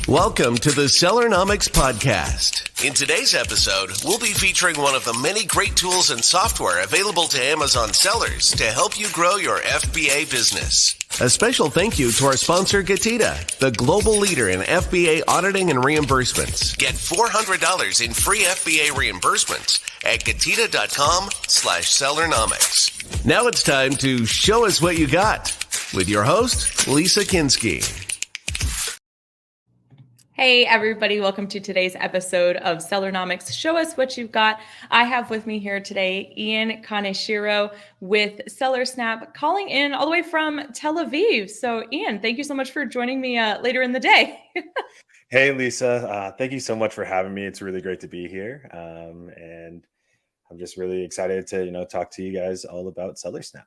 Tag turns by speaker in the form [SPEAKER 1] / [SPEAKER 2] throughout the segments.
[SPEAKER 1] Welcome to the Sellernomics Podcast. In today's episode, we'll be featuring one of the many great tools and software available to Amazon sellers to help you grow your FBA business. A special thank you to our sponsor, GETIDA, the global leader in FBA auditing and reimbursements. Get $400 in free FBA reimbursements at getida.com/Sellernomics. Now it's time to show us what you got with your host, Lisa Kinski.
[SPEAKER 2] Hey everybody, welcome to today's episode of Sellernomics. Show us what you've got. I have with me here today Ian Kaneshiro with Sellersnap, calling in all the way from Tel Aviv. So Ian, thank you so much for joining me later in the day.
[SPEAKER 3] Hey Lisa, thank you so much for having me. It's really great to be here. And I'm just really excited to talk to you guys all about Sellersnap.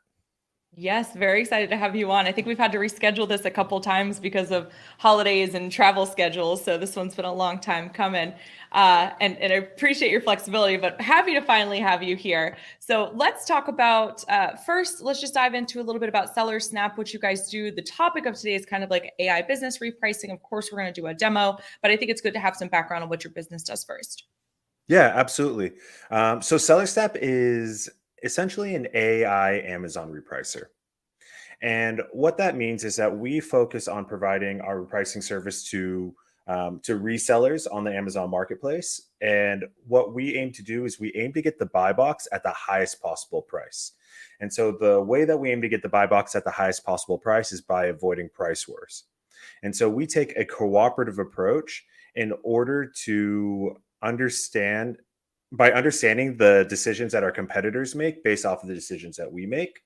[SPEAKER 2] Yes, very excited to have you on. I think we've had to reschedule this a couple times because of holidays and travel schedules. So this one's been a long time coming. And I appreciate your flexibility, but happy to finally have you here. So let's talk about, first, let's just dive into a little bit about Sellersnap, what you guys do. The topic of today is kind of like AI business repricing. Of course, we're going to do a demo, but I think it's good to have some background on what your business does first.
[SPEAKER 3] Yeah, absolutely. So Sellersnap is essentially an AI Amazon repricer. And what that means is that we focus on providing our repricing service to resellers on the Amazon marketplace. And what we aim to do is we aim to get the buy box at the highest possible price. And so the way that we aim to get the buy box at the highest possible price is by avoiding price wars. And so we take a cooperative approach in order to understanding the decisions that our competitors make based off of the decisions that we make.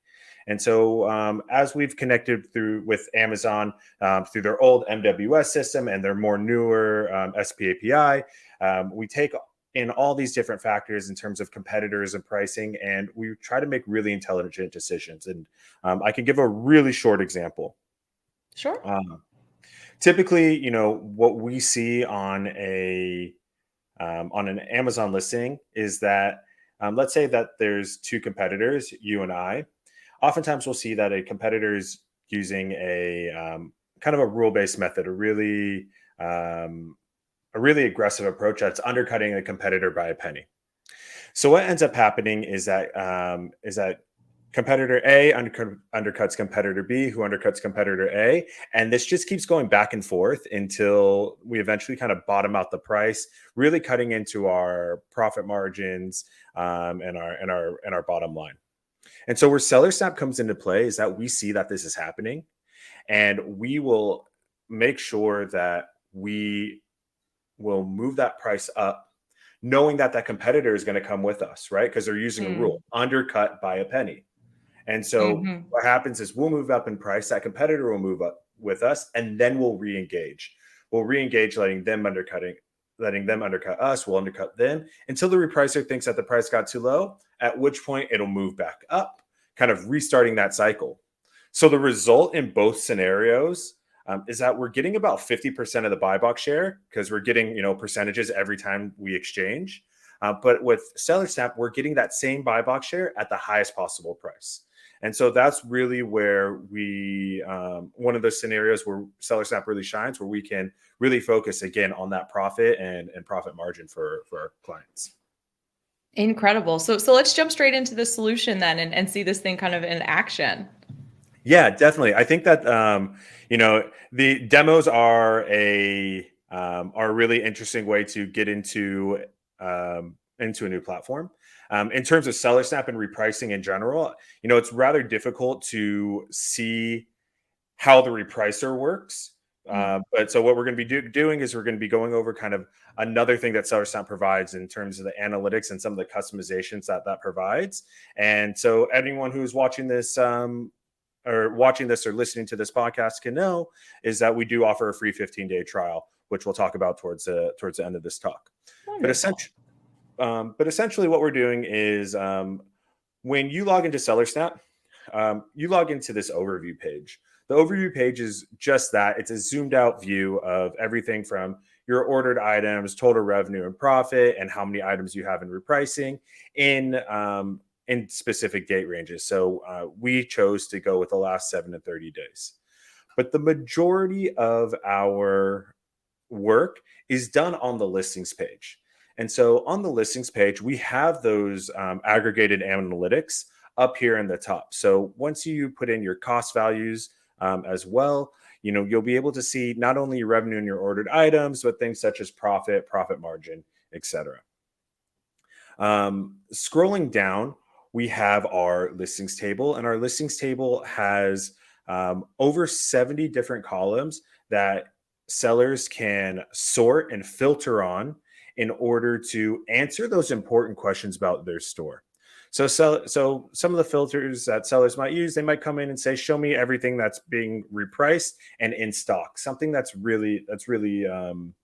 [SPEAKER 3] And so as we've connected with Amazon through their old MWS system and their more newer SP API, we take in all these different factors in terms of competitors and pricing, and we try to make really intelligent decisions. And I can give a really short example.
[SPEAKER 2] Sure.
[SPEAKER 3] Typically, what we see on an Amazon listing is that, let's say that there's two competitors, you and I. Oftentimes we'll see that a competitor is using a kind of a rule-based method, a really aggressive approach that's undercutting a competitor by a penny. So what ends up happening is that competitor A undercuts competitor B, who undercuts competitor A. And this just keeps going back and forth until we eventually kind of bottom out the price, really cutting into our profit margins and our bottom line. And so where Sellersnap comes into play is that we see that this is happening, and we will make sure that we will move that price up, knowing that that competitor is going to come with us, right? Because they're using a rule, undercut by a penny. And so what happens is we'll move up in price, that competitor will move up with us, and then we'll re-engage. We'll re-engage, letting them undercut us, we'll undercut them until the repricer thinks that the price got too low, at which point it'll move back up, kind of restarting that cycle. So the result in both scenarios is that we're getting about 50% of the buy box share because we're getting, percentages every time we exchange. But with Sellersnap, we're getting that same buy box share at the highest possible price. And so that's really where one of the scenarios where Sellersnap really shines, where we can really focus again on that profit and profit margin for our clients.
[SPEAKER 2] Incredible. So let's jump straight into the solution then and see this thing kind of in action.
[SPEAKER 3] Yeah, definitely. I think that, the demos are a really interesting way to get into a new platform. In terms of Sellersnap and repricing in general, it's rather difficult to see how the repricer works. But so what we're going to be doing is we're going to be going over kind of another thing that Sellersnap provides in terms of the analytics and some of the customizations that provides. And so anyone who's watching this or listening to this podcast can know is that we do offer a free 15-day trial, which we'll talk about towards the end of this talk.
[SPEAKER 2] Wonderful.
[SPEAKER 3] But essentially what we're doing is when you log into Sellersnap, you log into this overview page. The overview page is just that. It's a zoomed out view of everything from your ordered items, total revenue and profit, and how many items you have in repricing in specific date ranges. So we chose to go with the last 7 to 30 days. But the majority of our work is done on the listings page. And so on the listings page, we have those aggregated analytics up here in the top. So once you put in your cost values as well, you'll be able to see not only your revenue and your ordered items, but things such as profit, profit margin, etc. Scrolling down, we have our listings table, and our listings table has over 70 different columns that sellers can sort and filter on in order to answer those important questions about their store. So some of the filters that sellers might use, they might come in and say, show me everything that's being repriced and in stock, something that's really kind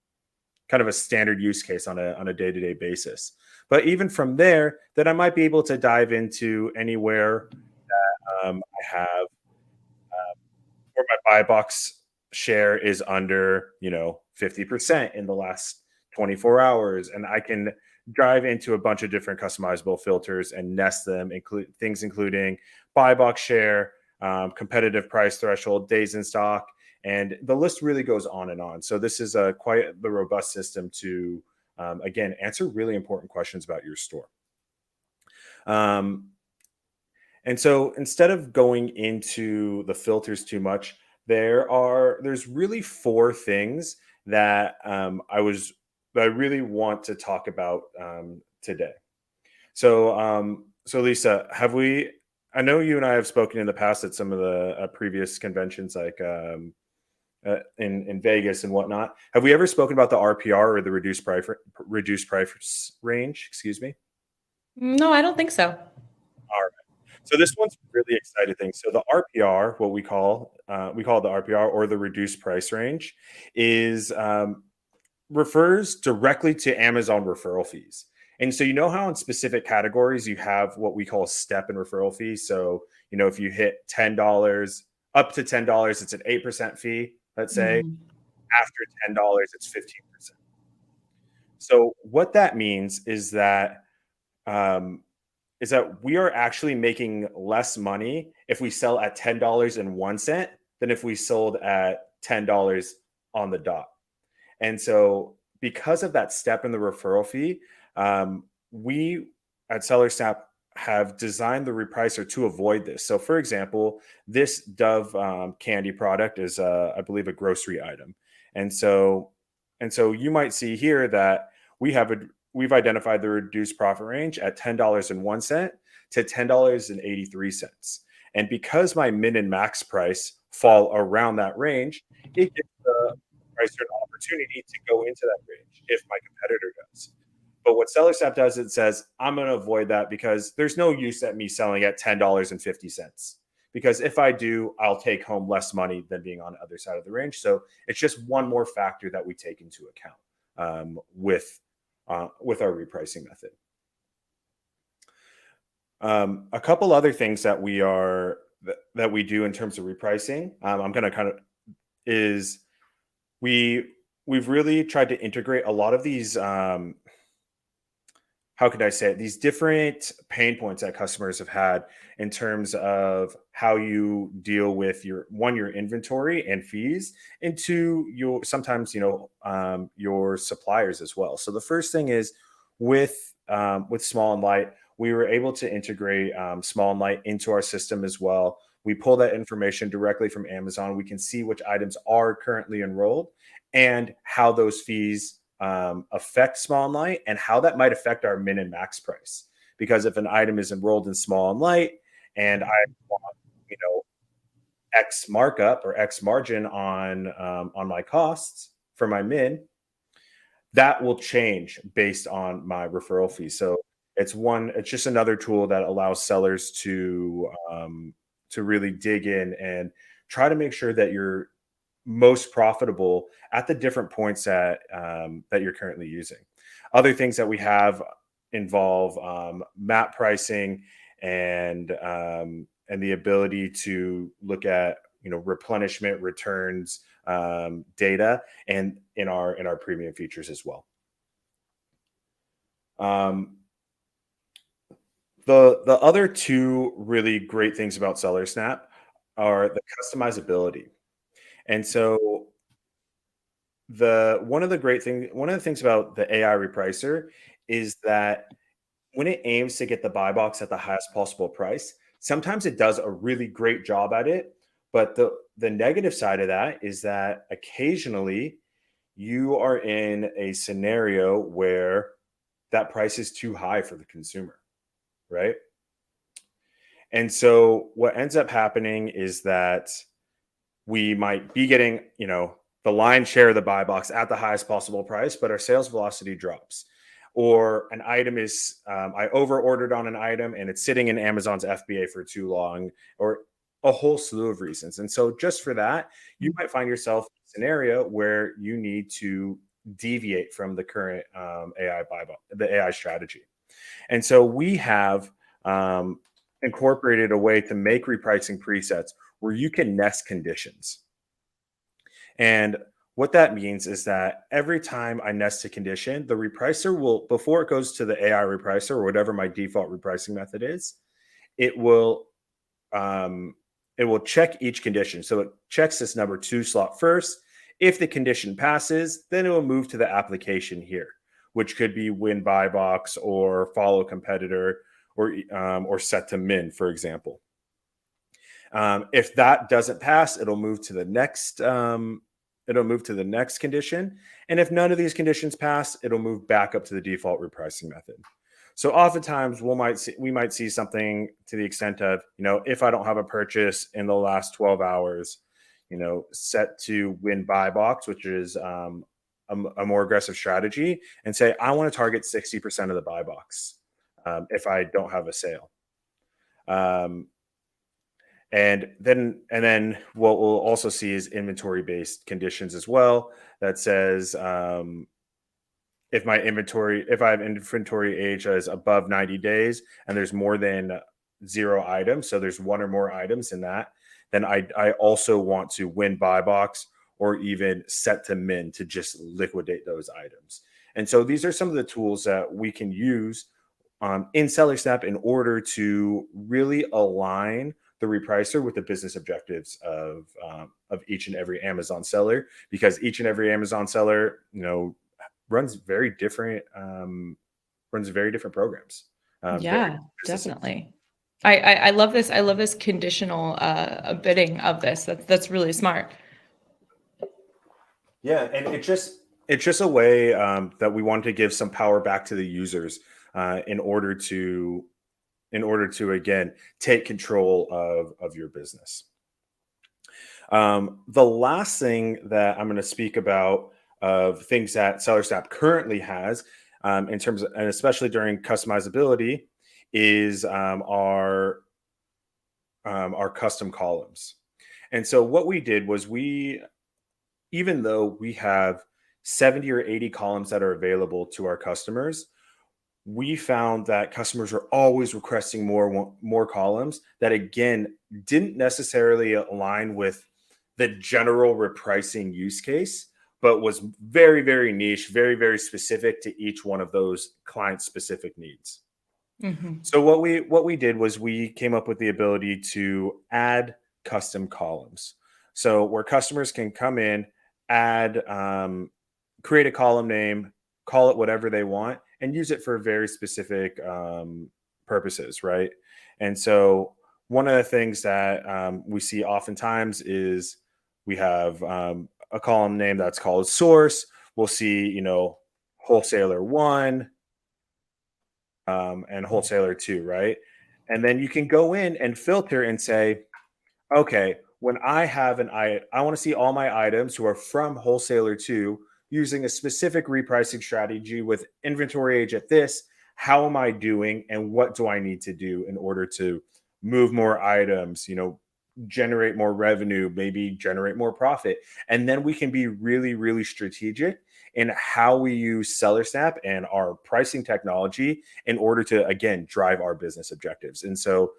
[SPEAKER 3] of a standard use case on a day-to-day basis. But even from there, then I might be able to dive into anywhere that I have where my buy box share is under 50% in the last 24 hours, and I can dive into a bunch of different customizable filters and nest them, including buy box share, competitive price threshold, days in stock, and the list really goes on and on. So this is quite the robust system to, again, answer really important questions about your store. And so instead of going into the filters too much, there's really 4 things that I really want to talk about today. So Lisa, I know you and I have spoken in the past at some of the previous conventions, like in Vegas and whatnot. Have we ever spoken about the RPR, or the reduced price range? Excuse me.
[SPEAKER 2] No, I don't think so.
[SPEAKER 3] All right. So this one's a really exciting thing. So the RPR, what we call it the RPR, or the reduced price range, is refers directly to Amazon referral fees. And so how in specific categories you have what we call step and referral fees. So if you hit $10, up to $10, it's an 8% fee. Let's say after $10, it's 15%. So what that means is that we are actually making less money if we sell at $10.01 than if we sold at $10 on the dot. And so because of that step in the referral fee, we at Sellersnap have designed the repricer to avoid this. So for example, this Dove candy product is, I believe, a grocery item. And so you might see here that we've identified the reduced profit range at $10.01 to $10.83. And because my min and max price fall around that range, it gives the pricer an opportunity to go into that range if my competitor does. But what Sellersnap does, it says, I'm going to avoid that because there's no use at me selling at $10.50. Because if I do, I'll take home less money than being on the other side of the range. So it's just one more factor that we take into account with our repricing method. A couple other things that we do in terms of repricing, I'm going to we've really tried to integrate a lot of these, how could I say it, these different pain points that customers have had in terms of how you deal with your inventory and fees, and two, sometimes your suppliers as well. So the first thing is with Small and Light, we were able to integrate Small and Light into our system as well. We pull that information directly from Amazon. We can see which items are currently enrolled and how those fees affect Small and Light, and how that might affect our min and max price. Because if an item is enrolled in Small and Light and I want, X markup or X margin on my costs for my min, that will change based on my referral fee. So it's just another tool that allows sellers to really dig in and try to make sure that you're most profitable at the different points that you're currently using. Other things that we have involve map pricing and the ability to look at replenishment, returns, data, and in our premium features as well. The other two really great things about Sellersnap are the customizability. And so one of the things about the AI repricer is that when it aims to get the buy box at the highest possible price, sometimes it does a really great job at it. But the negative side of that is that occasionally you are in a scenario where that price is too high for the consumer, right? And so what ends up happening is that we might be getting, the lion's share of the buy box at the highest possible price, but our sales velocity drops. Or an item is, I over ordered on an item and it's sitting in Amazon's FBA for too long, or a whole slew of reasons. And so just for that, you might find yourself in a scenario where you need to deviate from the current the AI strategy. And so we have incorporated a way to make repricing presets where you can nest conditions. And what that means is that every time I nest a condition, the repricer will, before it goes to the AI repricer or whatever my default repricing method is, it will check each condition. So it checks this number 2 slot first. If the condition passes, then it will move to the application here, which could be win buy box or follow competitor or set to min, for example. If that doesn't pass, it'll move to the next. It'll move to the next condition, and if none of these conditions pass, it'll move back up to the default repricing method. So oftentimes we might see something to the extent of, if I don't have a purchase in the last 12 hours, set to win buy box, which is a more aggressive strategy, and say I want to target 60% of the buy box if I don't have a sale. And then what we'll also see is inventory based conditions as well. That says if I have inventory age that is above 90 days and there's more than 0 items, so there's 1 or more items in that, then I also want to win buy box or even set to min to just liquidate those items. And so these are some of the tools that we can use in Sellersnap in order to really align the repricer with the business objectives of each and every Amazon seller, because each and every Amazon seller, runs very different programs.
[SPEAKER 2] Yeah, definitely. I love this. I love this conditional bidding of this. That's really smart.
[SPEAKER 3] Yeah, and it's just a way that we want to give some power back to the users in order to again take control of your business. The last thing that I'm going to speak about of things that Sellersnap currently has in terms of, and especially during customizability, is our custom columns. And so what we did was even though we have 70 or 80 columns that are available to our customers, we found that customers are always requesting more columns that, again, didn't necessarily align with the general repricing use case, but was very, very niche, very, very specific to each one of those client-specific needs. Mm-hmm. So what we did was we came up with the ability to add custom columns. So where customers can come in, add, create a column name, call it whatever they want, and use it for very specific purposes, right? And so one of the things that we see oftentimes is we have a column name that's called source. We'll see, wholesaler 1 and wholesaler 2, right? And then you can go in and filter and say, okay, when I want to see all my items who are from wholesaler 2 using a specific repricing strategy with inventory age at this. How am I doing, and what do I need to do in order to move more items, generate more revenue, maybe generate more profit? And then we can be really, really strategic in how we use Sellersnap and our pricing technology in order to, again, drive our business objectives. And so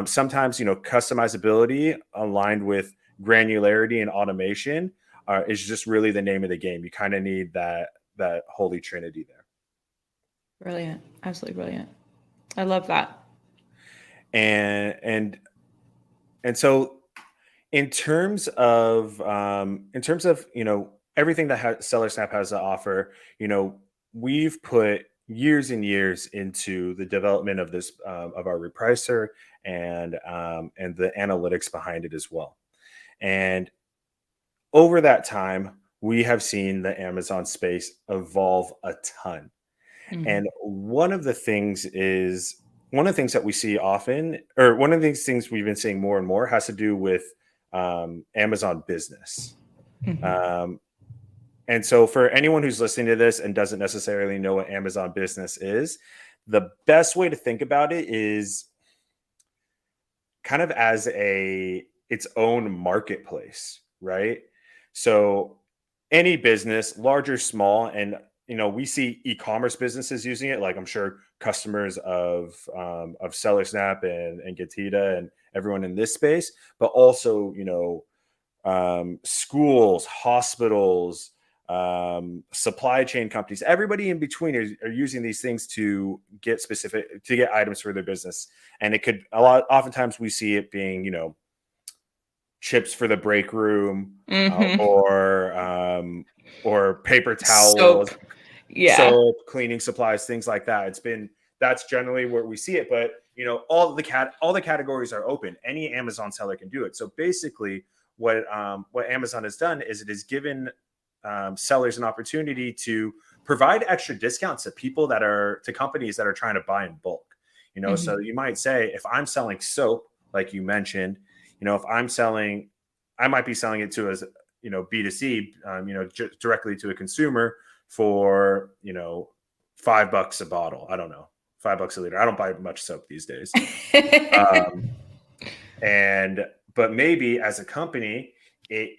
[SPEAKER 3] sometimes, customizability aligned with granularity and automation is just really the name of the game. You kind of need that holy trinity there.
[SPEAKER 2] Brilliant. Absolutely brilliant. I love that.
[SPEAKER 3] And so in terms of everything that Sellersnap has to offer, we've put years and years into the development of this of our repricer and the analytics behind it as well. And over that time, we have seen the Amazon space evolve a ton. And one of the things that we see often, or one of these things we've been seeing more and more, has to do with Amazon Business. And so for anyone who's listening to this and doesn't necessarily know what Amazon Business is, the best way to think about it is kind of as its own marketplace, right? So any business, large or small, and we see e-commerce businesses using it, like I'm sure customers of Sellersnap and GETIDA and everyone in this space, but also schools, hospitals, supply chain companies, everybody in between are using these things to get items for their business. And it could oftentimes we see it being chips for the break room, or paper towels, soap, cleaning supplies, things like that. That's generally where we see it. But all the categories are open. Any Amazon seller can do it. So basically, what Amazon has done is it has given sellers an opportunity to provide extra discounts to companies that are trying to buy in bulk. So you might say, if I'm selling soap, like you mentioned, if I might be selling it to as B2C, directly to a consumer for $5 a bottle. I don't know, $5 a liter. I don't buy much soap these days. But maybe as a company, it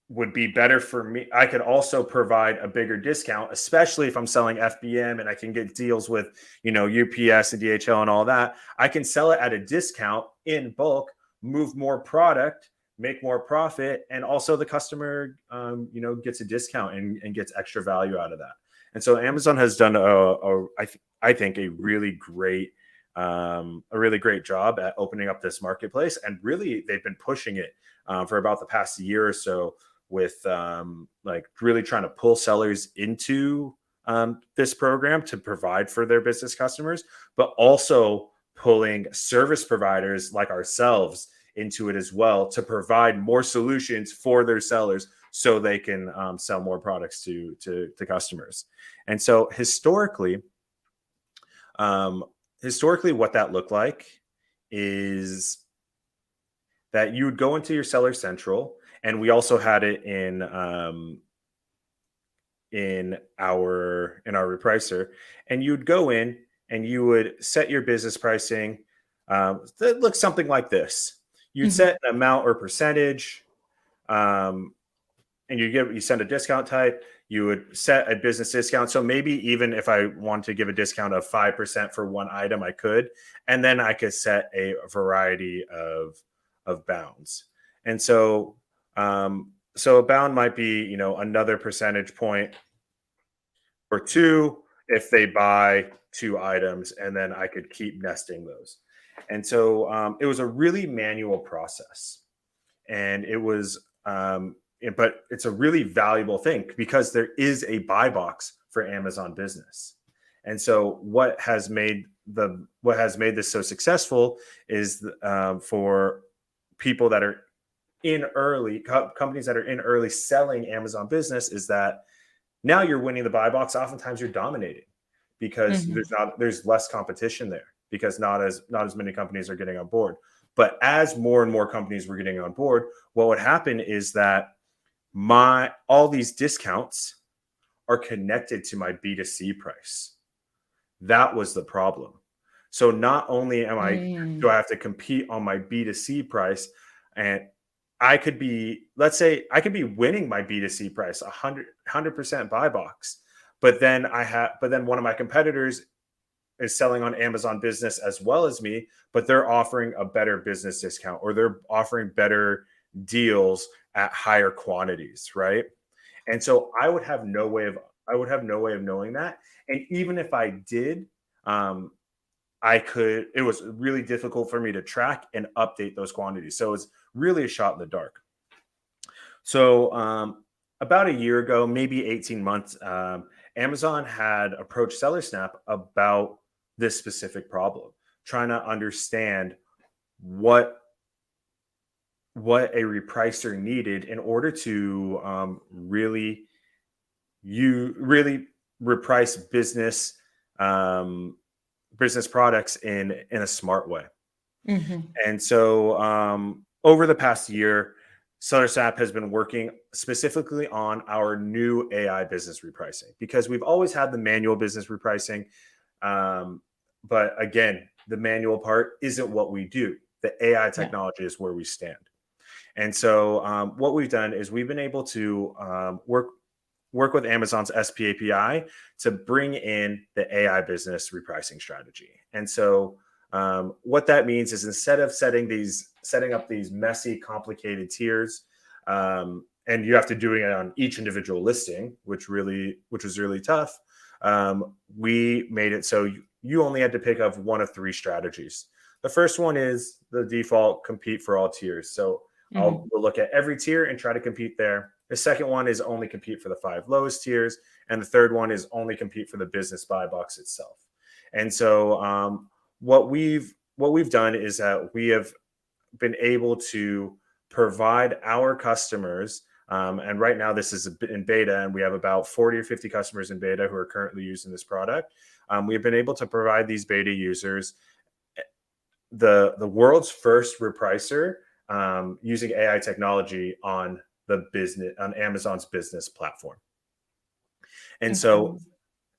[SPEAKER 3] would be better for me. I could also provide a bigger discount, especially if I'm selling FBM and I can get deals with, UPS and DHL and all that. I can sell it at a discount in bulk, move more product, make more profit, and also the customer, gets a discount and gets extra value out of that. And so Amazon has done I think a really great job at opening up this marketplace, and really they've been pushing it for about the past year or so, with really trying to pull sellers into this program to provide for their business customers, but also pulling service providers like ourselves into it as well to provide more solutions for their sellers so they can sell more products to customers. And so historically, what that looked like is that you would go into your Seller Central, and we also had it in our repricer, and you'd go in and you would set your business pricing. That looks something like this. You'd set an amount or percentage, and you send a discount type. You would set a business discount. So maybe even if I want to give a discount of 5% for one item, I could, and then I could set a variety of bounds. And so a bound might be, another percentage point or two if they buy 2 items, and then I could keep nesting those. And so it was a really manual process, and it was, but it's a really valuable thing because there is a buy box for Amazon Business. And so what has made this so successful is for people that are in early, companies that are in early selling Amazon Business, is that now you're winning the buy box. Oftentimes you're dominating because there's less competition there, because not as many companies are getting on board. But as more and more companies were getting on board, what would happen is that all these discounts are connected to my B2C price. That was the problem. So not only do I have to compete on my B2C price, and I could be winning my B2C price 100% buy box, but then one of my competitors is selling on Amazon Business as well as me, but they're offering a better business discount, or they're offering better deals at higher quantities, right? And so I would have no way of knowing that. And even if I did, it was really difficult for me to track and update those quantities. So it's really a shot in the dark. So about a year ago, maybe 18 months, Amazon had approached Sellersnap about this specific problem, trying to understand what a repricer needed in order to really reprice business products in a smart way. And so over the past year, Sellersnap has been working specifically on our new AI business repricing, because we've always had the manual business repricing. But again, the manual part isn't what we do. The AI technology is where we stand. And so what we've done is we've been able to work with Amazon's SP API to bring in the AI business repricing strategy. And so what that means is, instead of setting up these messy, complicated tiers, and you have to do it on each individual listing, which was really tough, we made it so you only had to pick up one of three strategies. The first one is the default compete for all tiers. So we'll look at every tier and try to compete there. The second one is only compete for the 5 lowest tiers. And the third one is only compete for the business buy box itself. And so what we've done is that we have been able to provide our customers, and right now this is in beta, and we have about 40 or 50 customers in beta who are currently using this product. We've been able to provide these beta users the world's first repricer using AI technology on Amazon's business platform. And so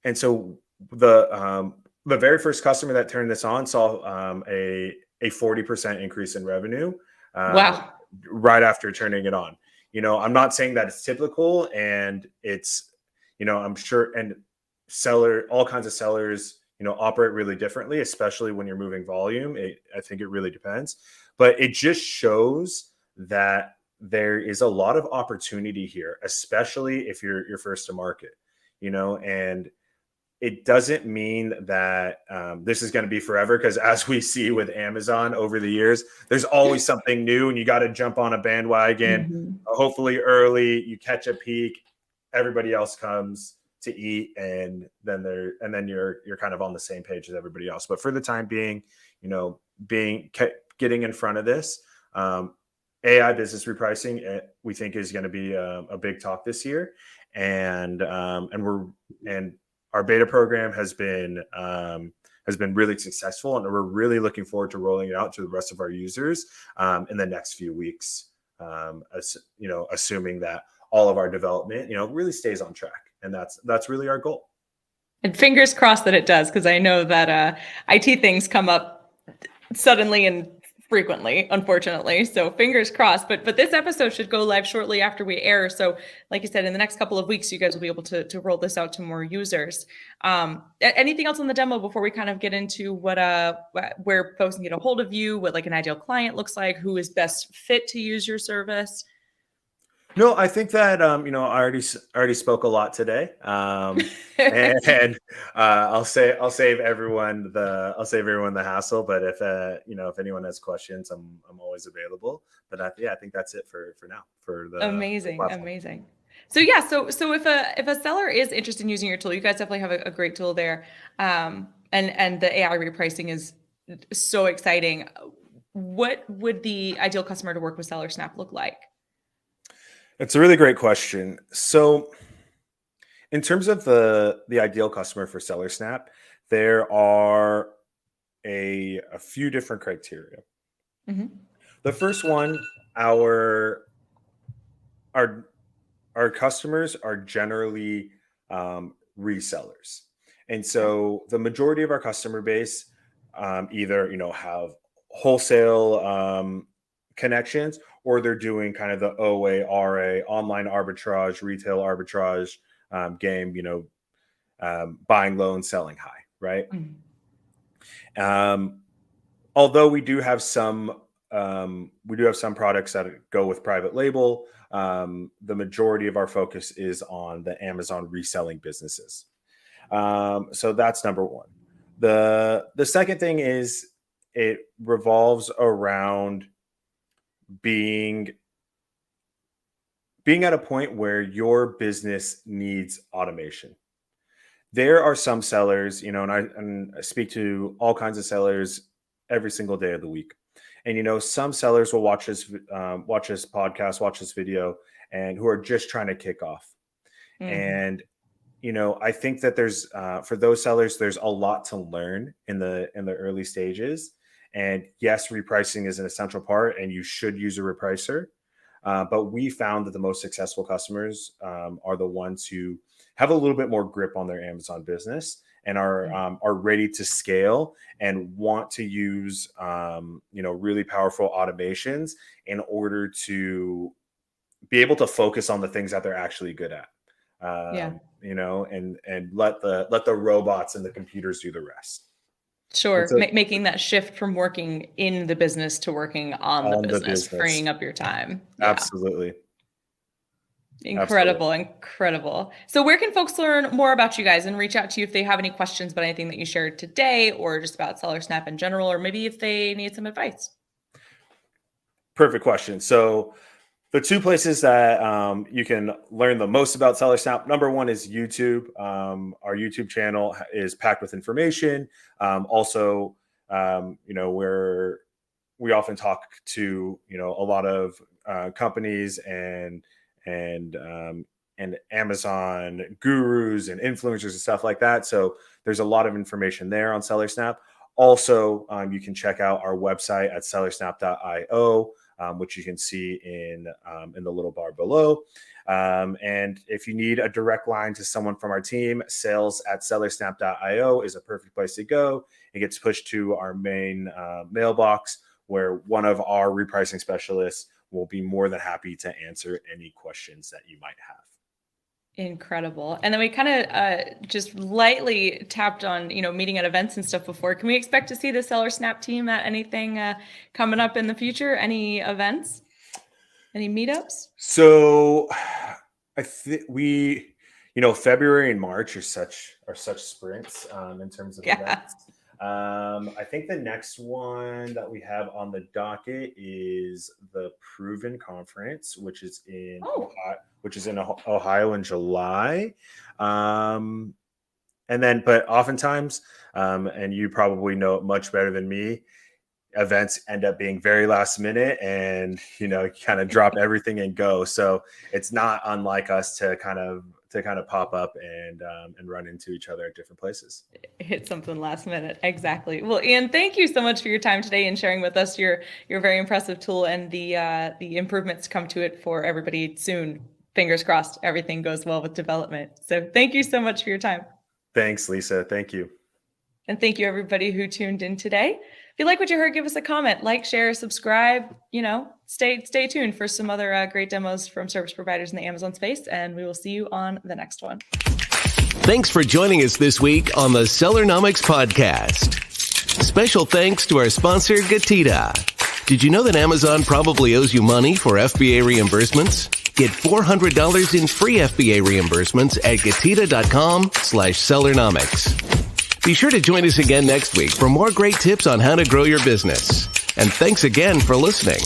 [SPEAKER 3] the very first customer that turned this on saw a 40% increase in revenue.
[SPEAKER 2] Wow.
[SPEAKER 3] Right after turning it on. I'm not saying that it's typical, and it's, I'm sure, and all kinds of sellers, operate really differently, especially when you're moving volume. I think it really depends, but it just shows that there is a lot of opportunity here, especially if you're first to market, and it doesn't mean that this is going to be forever, because as we see with Amazon over the years, there's always something new, and you got to jump on a bandwagon. Hopefully early, you catch a peak, everybody else comes to eat, and then you're kind of on the same page as everybody else. But for the time being, getting in front of this, AI business repricing, we think is going to be a big talk this year, and our beta program has been really successful, and we're really looking forward to rolling it out to the rest of our users in the next few weeks. Assuming that all of our development, really stays on track, and that's really our goal.
[SPEAKER 2] And fingers crossed that it does, because I know that IT things come up suddenly and frequently, unfortunately. So fingers crossed. But this episode should go live shortly after we air. So like you said, in the next couple of weeks, you guys will be able to roll this out to more users. Anything else on the demo before we kind of get into where folks can get a hold of you, what like an ideal client looks like, who is best fit to use your service?
[SPEAKER 3] No, I think that I already spoke a lot today, and I'll save everyone the hassle. But if anyone has questions, I'm always available. But I think that's it for now. For the
[SPEAKER 2] amazing. So yeah, so if a seller is interested in using your tool, you guys definitely have a great tool there, and the AI repricing is so exciting. What would the ideal customer to work with Sellersnap look like?
[SPEAKER 3] It's a really great question. So in terms of the ideal customer for Sellersnap, there are a few different criteria. The first one, our customers are generally resellers. And so the majority of our customer base either have wholesale connections, or they're doing kind of the OA, RA, online arbitrage, retail arbitrage game, buying low, selling high, right? Although we do have some products that go with private label, the majority of our focus is on the Amazon reselling businesses. So that's number one. The second thing is it revolves around being being at a point where your business needs automation. There are some sellers, and I speak to all kinds of sellers every single day of the week. And, some sellers will watch this podcast, watch this video, and who are just trying to kick off. And, I think that there's, for those sellers, there's a lot to learn in the early stages. And yes, repricing is an essential part, and you should use a repricer. But we found that the most successful customers are the ones who have a little bit more grip on their Amazon business and are ready to scale and want to use really powerful automations in order to be able to focus on the things that they're actually good at. And let the robots and the computers do the rest.
[SPEAKER 2] Sure. Making that shift from working in the business to working on the business, freeing up your time. Yeah.
[SPEAKER 3] Absolutely.
[SPEAKER 2] Incredible. So where can folks learn more about you guys and reach out to you if they have any questions about anything that you shared today, or just about Sellersnap in general, or maybe if they need some advice?
[SPEAKER 3] Perfect question. So the two places that you can learn the most about Sellersnap, number one is YouTube. Our YouTube channel is packed with information. Also, where we often talk to, a lot of companies and Amazon gurus and influencers and stuff like that. So there's a lot of information there on Sellersnap. Also, you can check out our website at sellersnap.io. Which you can see in the little bar below. And if you need a direct line to someone from our team, sales@sellersnap.io is a perfect place to go. It gets pushed to our main mailbox, where one of our repricing specialists will be more than happy to answer any questions that you might have.
[SPEAKER 2] Incredible. And then we kind of just lightly tapped on, meeting at events and stuff before. Can we expect to see the Sellersnap team at anything coming up in the future? Any events? Any meetups?
[SPEAKER 3] So I think February and March are such sprints in terms of events. I think the next one that we have on the docket is the Proven Conference, which is in Ohio in July. But oftentimes, and you probably know it much better than me, events end up being very last minute and, kind of drop everything and go. So it's not unlike us to kind of pop up and run into each other at different places.
[SPEAKER 2] Hit something last minute. Exactly. Well, Ian, thank you so much for your time today and sharing with us your very impressive tool and the improvements to come to it for everybody soon. Fingers crossed, everything goes well with development. So thank you so much for your time.
[SPEAKER 3] Thanks, Lisa. Thank you.
[SPEAKER 2] And thank you everybody who tuned in today. If you like what you heard, give us a comment, like, share, subscribe, stay tuned for some other great demos from service providers in the Amazon space, and we will see you on the next one.
[SPEAKER 1] Thanks for joining us this week on the Sellernomics Podcast. Special thanks to our sponsor, GETIDA. Did you know that Amazon probably owes you money for FBA reimbursements? Get $400 in free FBA reimbursements at GETIDA.com/Sellernomics. Be sure to join us again next week for more great tips on how to grow your business. And thanks again for listening.